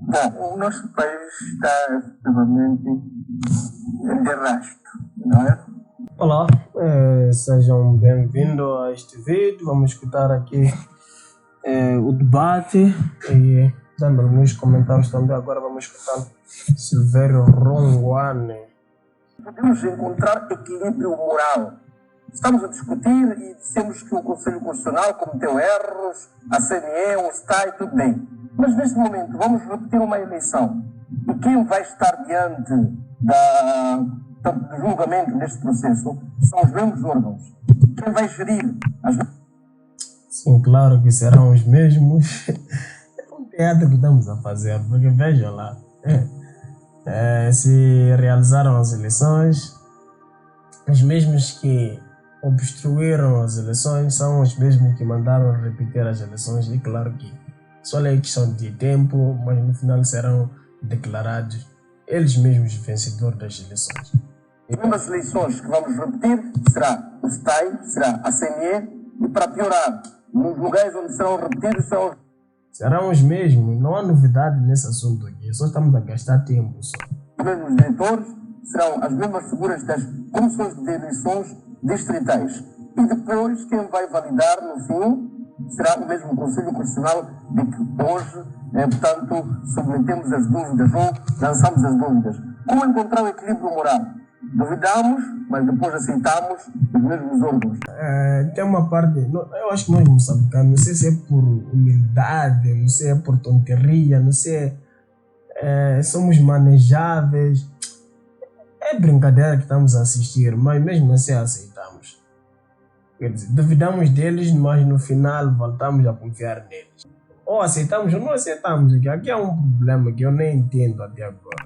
Bom, o nosso país está efetivamente de arrasto, não é? Olá, sejam bem-vindos a este vídeo. Vamos escutar aqui o debate e dando alguns comentários também. Agora vamos escutar Silvério Ronguane. Podemos encontrar equilíbrio moral. Estamos a discutir e dissemos que o Conselho Constitucional cometeu erros, a CNE, o STAI, tudo bem. Mas neste momento vamos repetir uma eleição. E quem vai estar diante do julgamento deste processo são os mesmos órgãos. Quem vai gerir as... Sim, claro que serão os mesmos. É um teatro que estamos a fazer, porque vejam lá. Se realizaram as eleições, os mesmos que obstruíram as eleições são os mesmos que mandaram repetir as eleições. E claro que só é questão de tempo, mas no final serão declarados eles mesmos vencedores das eleições. As mesmas eleições que vamos repetir será o STAI, será a CNE, e para piorar, nos lugares onde serão repetidos serão os mesmos, não há novidade nesse assunto aqui, só estamos a gastar tempo só. Os mesmos diretores, serão as mesmas figuras das comissões de eleições distritais. E depois quem vai validar no fim será o mesmo Conselho Constitucional de que hoje, portanto, submetemos as dúvidas ou lançamos as dúvidas. Como encontrar o equilíbrio moral? Duvidamos, mas depois aceitamos os mesmos órgãos. Tem uma parte, eu acho que nós moçambicanos, não sei se é por humildade, não sei se é por tonteria, não sei, somos manejáveis. É brincadeira que estamos a assistir, mas mesmo assim aceitamos. Quer dizer, duvidamos deles, mas no final voltamos a confiar neles. Ou aceitamos ou não aceitamos. Aqui há um problema que eu nem entendo até agora.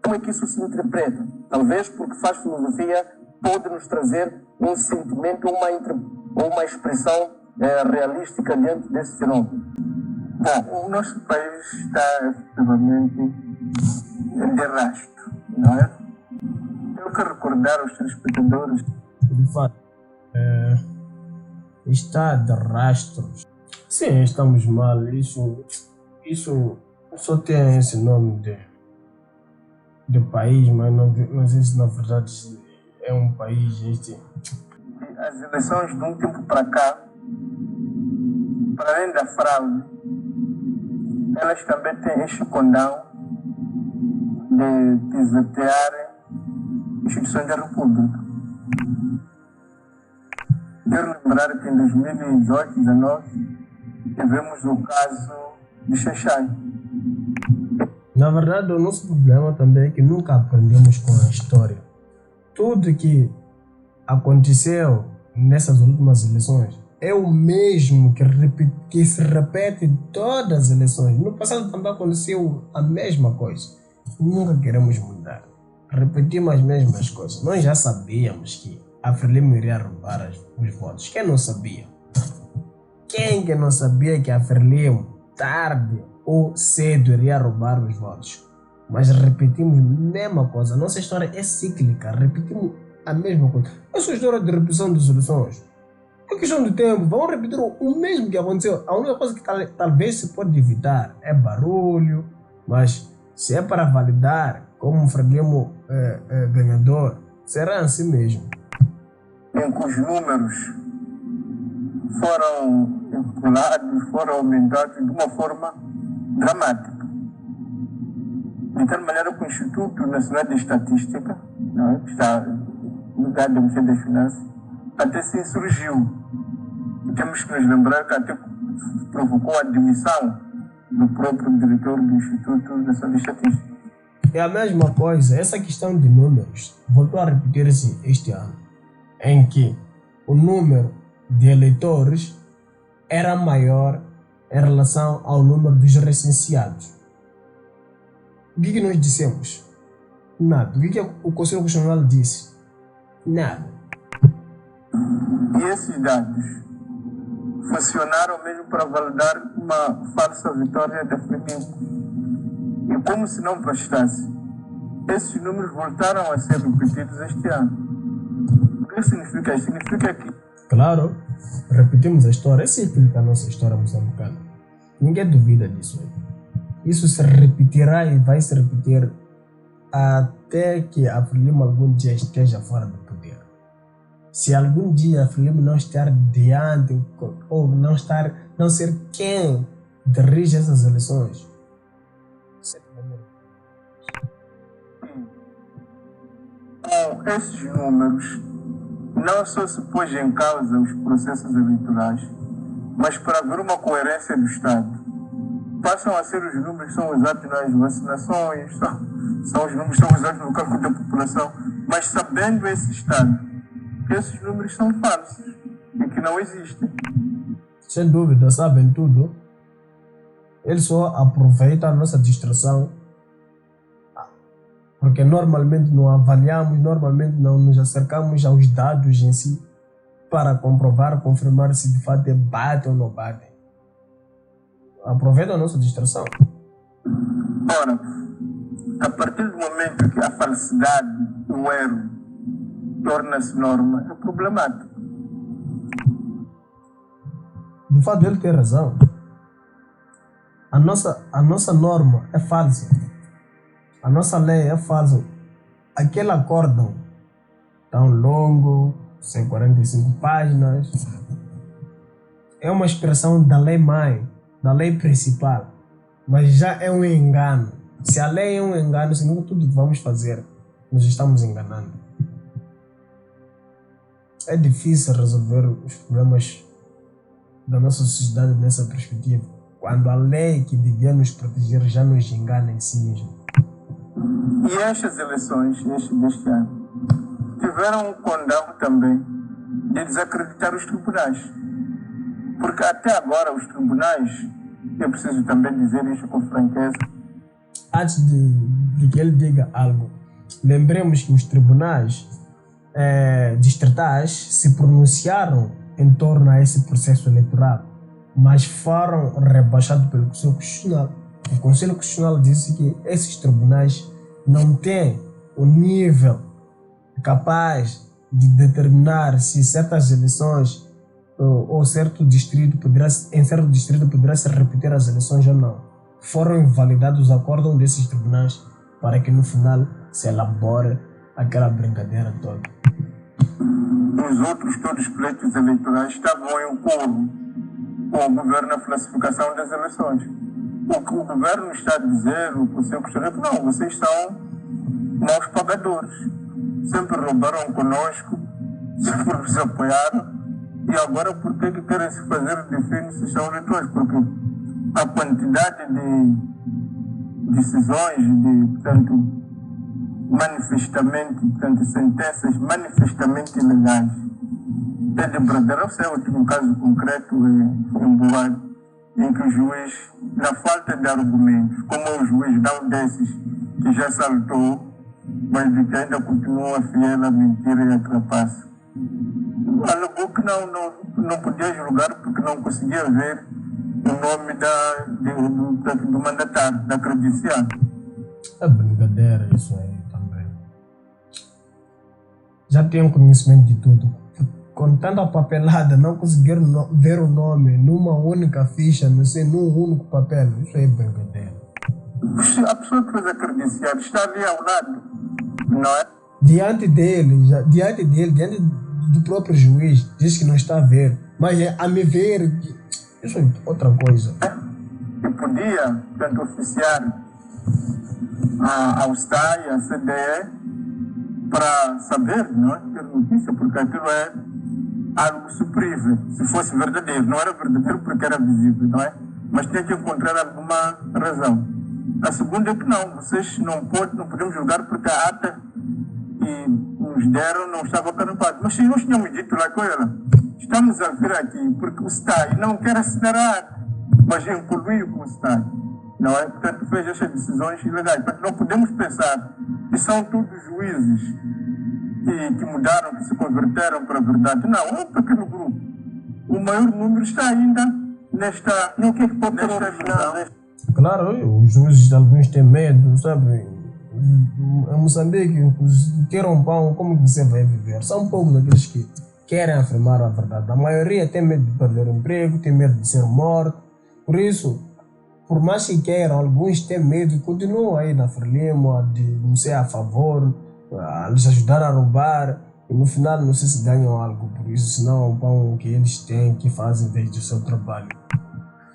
Como é que isso se interpreta? Talvez porque faz filosofia pode nos trazer um sentimento ou uma expressão realística diante desse fenômeno. Bom, o nosso país está efetivamente de arrasto, não é? Eu quero recordar aos telespectadores. De fato, está de rastros. Sim, estamos mal. Isso só tem esse nome de país, mas não sei se na verdade é um país este. As eleições de um tempo para cá, para além da fraude, elas também têm este condão de pisotearem instituições da República. Quero lembrar que em 2018 e 2019 tivemos o caso de Xaxai. Na verdade, o nosso problema também é que nunca aprendemos com a história. Tudo que aconteceu nessas últimas eleições é o mesmo que se repete em todas as eleições. No passado também aconteceu a mesma coisa. Nunca queremos mudar. Repetimos as mesmas coisas. Nós já sabíamos que a Frelimo iria roubar os votos. Quem não sabia? Quem que não sabia que a Frelimo, tarde ou cedo, iria roubar os votos? Mas repetimos a mesma coisa. Nossa história é cíclica. Repetimos a mesma coisa. Essa história de repetição de soluções é questão de tempo. Vamos repetir o mesmo que aconteceu. A única coisa que talvez se pode evitar é barulho. Mas se é para validar como um Frelimo ganhador, será assim mesmo. Em que os números foram calculados, foram aumentados de uma forma dramática. De tal maneira que o Instituto Nacional de Estatística, que está no lugar do Ministério das Finanças, até se insurgiu. E temos que nos lembrar que até provocou a demissão do próprio diretor do Instituto Nacional de Estatística. É a mesma coisa, essa questão de números voltou a repetir-se este ano, em que o número de eleitores era maior em relação ao número dos recenseados. O que nós dissemos? Nada. O que o Conselho Constitucional disse? Nada. E esses dados funcionaram mesmo para validar uma falsa vitória da Frelimo. E como se não bastasse, esses números voltaram a ser repetidos este ano. O que significa isso? Significa que... Claro, repetimos a história. É cíclica a nossa história moçambicana. Ninguém duvida disso aí. isso se repetirá e vai se repetir até que a Frelimo algum dia esteja fora do poder. Se algum dia a Frelimo não estar diante ou não ser quem dirige essas eleições, com esses números, não só se pôs em causa os processos eleitorais, mas para haver uma coerência do Estado. Passam a ser os números que são usados nas vacinações, são os números que são usados no cálculo da população, mas sabendo esse Estado que esses números são falsos e que não existem. Sem dúvida, sabem tudo. Eles só aproveitam a nossa distração, porque normalmente não avaliamos, normalmente não nos acercamos aos dados em si para comprovar, confirmar se de fato bate ou não bate. Aproveita a nossa distração. Ora, a partir do momento que a falsidade, o erro, torna-se norma, é problemático. De fato, ele tem razão. A nossa norma é falsa. A nossa lei é falsa. Aquele acórdão tão longo, 145 páginas, é uma expressão da lei mãe, da lei principal, mas já é um engano. Se a lei é um engano, significa que tudo que vamos fazer, nós estamos enganando. É difícil resolver os problemas da nossa sociedade nessa perspectiva, quando a lei que devia nos proteger já nos engana em si mesmo. E estas eleições, deste ano, tiveram um condão também de desacreditar os tribunais. Porque até agora os tribunais, eu preciso também dizer isso com franqueza. Antes de que ele diga algo, lembremos que os tribunais distritais se pronunciaram em torno a esse processo eleitoral, mas foram rebaixados pelo Conselho Constitucional. O Conselho Constitucional disse que esses tribunais não têm o nível capaz de determinar se certas eleições ou certo distrito poderá se repetir as eleições ou não. Foram invalidados os acordos desses tribunais para que no final se elabore aquela brincadeira toda. Os outros todos os pleitos eleitorais estavam em coro com o governo na classificação das eleições. O que o governo está a dizer, o Conselho Constitucional, não, vocês são maus pagadores. Sempre roubaram conosco, sempre nos apoiaram, e agora por que querem se fazer de finos se são eleitores? Porque a quantidade de decisões, portanto, sentenças manifestamente ilegais é de Bradeira. Esse é o último caso concreto em Boa, em que o juiz, na falta de argumentos, como o juiz dá um desses que já saltou, mas de que ainda continua fiel à mentira e à trapaça, alegou que não podia julgar porque não conseguia ver o nome do mandatário, da credencial. É brincadeira isso aí também. Já tenho conhecimento de tudo. Com tanta papelada, não conseguiram ver o nome numa única ficha, não sei, num único papel. Isso é brincadeira. A pessoa que fez a credencial está ali ao lado, não é? Diante diante do próprio juiz, diz que não está a ver. Mas a me ver, isso é outra coisa. E podia, portanto, oficiar ao STAI, à CDE, para saber, não é? Ter notícia, porque aquilo é algo suprível, se fosse verdadeiro. Não era verdadeiro porque era visível, não é? Mas tinha que encontrar alguma razão. A segunda é que não, vocês não podemos julgar porque a ata que nos deram não estava carimpada. Mas se nós tínhamos dito lá com ela, estamos a vir aqui porque o STAI não quer assinar a ata, mas incluiu com o STAI, não é? Portanto, fez essas decisões ilegais. Portanto, não podemos pensar que são todos juízes que mudaram, que se converteram para a verdade. Não, é um pequeno grupo. O maior número está ainda nesta visão. Claro, os juízes alguns têm medo, sabe? Em Moçambique, queiram pão, como você vai viver? São poucos aqueles que querem afirmar a verdade. A maioria tem medo de perder o emprego, tem medo de ser morto. Por isso, por mais que queiram, alguns têm medo e continuam aí na Frelimo de não ser a favor, a lhes ajudar a roubar. E no final não sei se ganham algo por isso, senão o pão que eles têm que fazem desde o seu trabalho.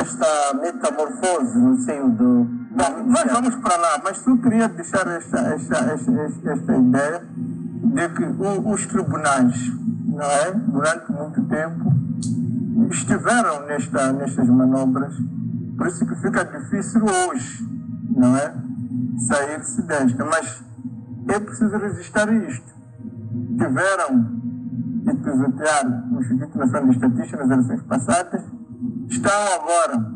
Esta metamorfose no seio do... Bom, nós vamos para lá, mas só queria deixar esta ideia de que os tribunais, não é, durante muito tempo, estiveram nestas manobras, por isso que fica difícil hoje, não é, sair-se desta, mas é preciso registrar isto. Tiveram de pisotear o Instituto Nacional de Estatística nas eleições passadas, estão agora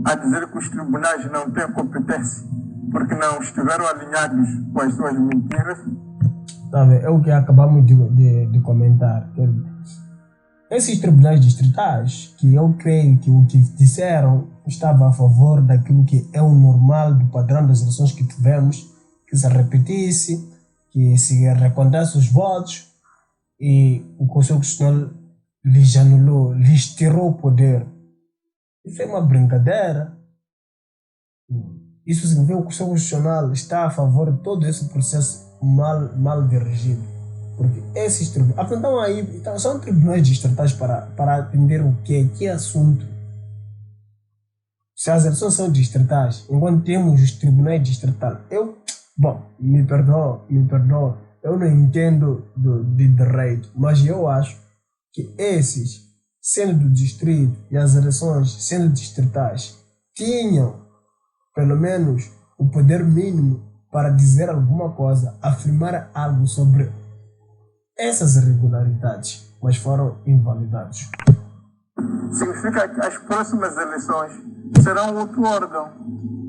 a dizer que os tribunais não têm competência porque não estiveram alinhados com as suas mentiras. Sabe, é o que acabamos de comentar. Esses tribunais distritais, que eu creio que o que disseram estava a favor daquilo que é o normal do padrão das eleições que tivemos, que se repetisse, que se recontasse os votos, e o Conselho Constitucional lhes anulou, lhes tirou o poder. Isso é uma brincadeira. Isso significa que o Conselho Constitucional está a favor de todo esse processo mal dirigido. Porque esses tribunais, então aí, então, são tribunais distritais para atender o quê? Que assunto? Se as eleições são distritais, enquanto temos os tribunais distritais, me perdoa, eu não entendo de direito, mas eu acho que esses, sendo do distrito e as eleições sendo distritais, tinham pelo menos o poder mínimo para dizer alguma coisa, afirmar algo sobre essas irregularidades, mas foram invalidados. Significa que as próximas eleições serão outro órgão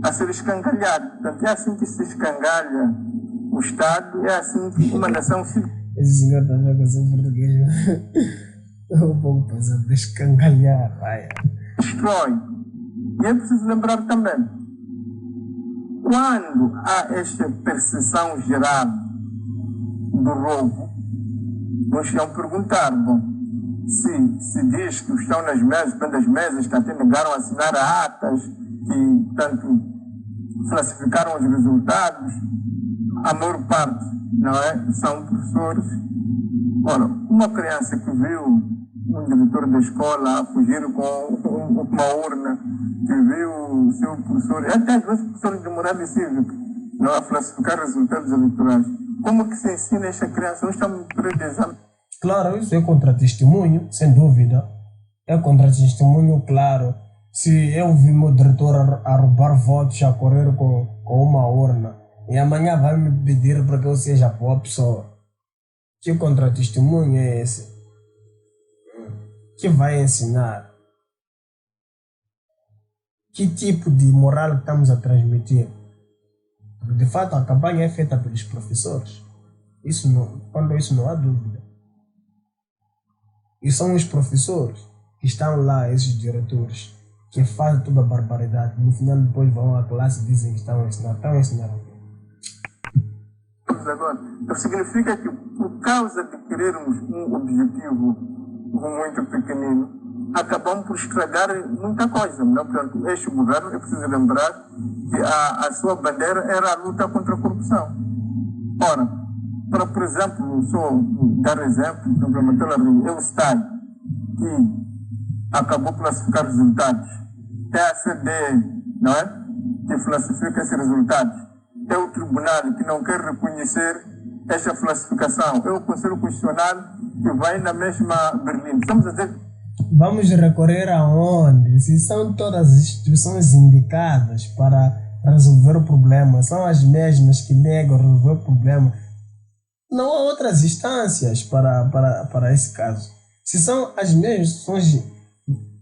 a ser escangalhado. Portanto, é assim que se escangalha o Estado, é assim que uma nação se... Esse senhor está a fazer português. Eu vou pensar de escangalhar. Destrói. E é preciso lembrar também, quando há esta percepção geral do roubo, nós vamos perguntar, se diz que estão nas mesas, quando as mesas que até negaram a assinar atas, que tanto falsificaram os resultados, a maior parte, não é, são professores. Ora, uma criança que viu um diretor da escola fugir com uma urna, que viu o seu professor, até às vezes professores de moral e cívica, não a falsificar resultados eleitorais. Como que se ensina esta criança? Nós estamos predizendo. Claro, isso é contra-testemunho, sem dúvida. É contra-testemunho, claro. Se eu vi meu diretor a roubar votos, a correr com uma urna, e amanhã vai me pedir para que eu seja boa pessoa. Que contra-testemunho é esse? Que vai ensinar? Que tipo de moral estamos a transmitir? De fato, a campanha é feita pelos professores. Quando isso não há dúvida. E são os professores que estão lá, esses diretores, que fazem toda a barbaridade. No final, depois vão à classe e dizem que estão a ensinar. Estão a ensinar o quê? Agora, então significa que, por causa de querermos um objetivo muito pequenino, acabamos por estragar muita coisa. Não? Portanto, este governo, é preciso lembrar que a sua bandeira era a luta contra a corrupção. Ora, para, por exemplo, só dar exemplo, complementar a Eustat, que acabou por classificar resultados, TACD, não é? Que classifica esses resultados, é o tribunal que não quer reconhecer esta classificação, é o Conselho Constitucional que vai na mesma Berlim. Estamos a dizer... Vamos recorrer aonde? Se são todas as instituições indicadas para resolver o problema, são as mesmas que negam resolver o problema. Não há outras instâncias para esse caso. Se são as mesmas instituições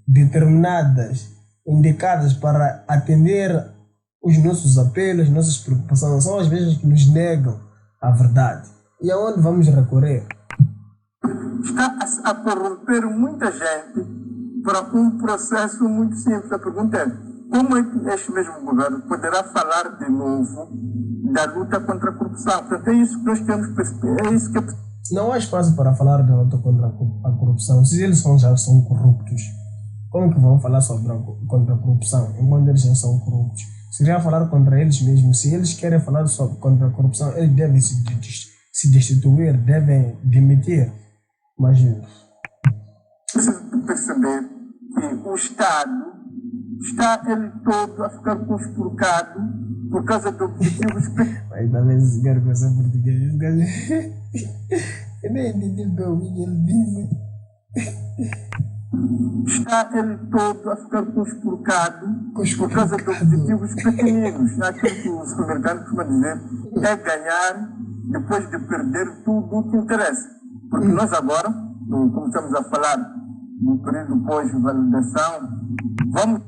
determinadas, indicadas para atender os nossos apelos, nossas preocupações, são as mesmas que nos negam a verdade. E aonde vamos recorrer? Está a corromper muita gente para um processo muito simples. A pergunta é, como é que este mesmo governo poderá falar de novo da luta contra a corrupção? Portanto, é isso que nós temos que perceber. É isso que não há espaço para falar da luta contra a corrupção, se eles já são corruptos. como que vão falar contra a corrupção enquanto eles não são corruptos? Seria falar contra eles mesmos. Se eles querem falar contra a corrupção, eles devem se destituir, devem demitir. Mas preciso perceber que o Estado está ele todo a ficar conspurcado por causa de objetivos pequenos. Mas talvez esse cara com essa português, eu nem entendi bem o que ele disse. Está ele todo a ficar conspurcado por causa de objetivos pequeninos. Aquilo que os americanos costumam dizer é ganhar depois de perder tudo o que interessa. Porque nós agora, como estamos a falar no período pós-validação, vamos